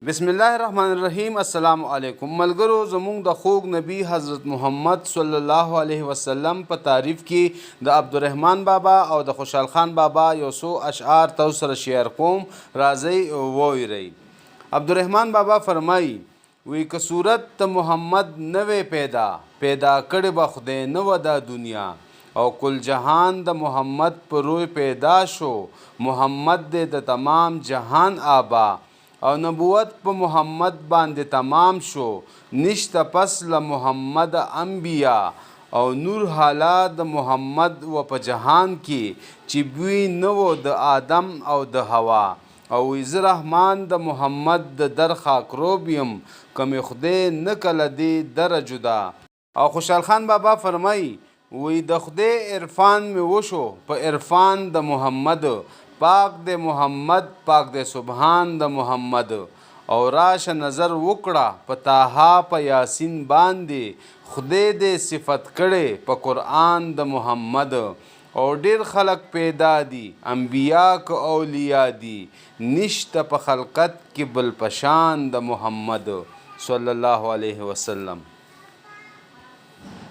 بسم الله الرحمن الرحیم. السلام علیکم ملګرو. زمونږ د خوږ نبی حضرت محمد صلی الله علیه وسلم په تعریف کې د عبدالرحمن بابا او د خوشحال خان بابا یو څو اشعار تو سره شیئر کوم. راځئ وویرئ. عبدالرحمن بابا فرمایي وی که صورت د محمد نوې پیدا کړې به خدای نه و دا دنیا او کل جهان د محمد پر روی پیدا شو. محمد دې د تمام جهان آبا او نبوت په محمد باندې تمام شو. نشته پس له محمد انبیا او نور حالات د محمد و په جهان کې چې بوی نه و د آدم او د هوا او زه رحمان د محمد د در خاکروب یم کمې خدای نه کله دی در جدا. او خوشحال خان بابا فرمایي وی د خدای عرفان مې وشو په عرفان د محمد. پاک د محمد پاک د سبحان د محمد او راشه نظر وکړه په طه په یاسین باندې خدای دې صفت کړي په قرآن د محمد. او ډیر خلق پیدا دي انبیا که اولیا دي نشته په خلقت کې بل پشان د محمد صلی الله علیه وسلم.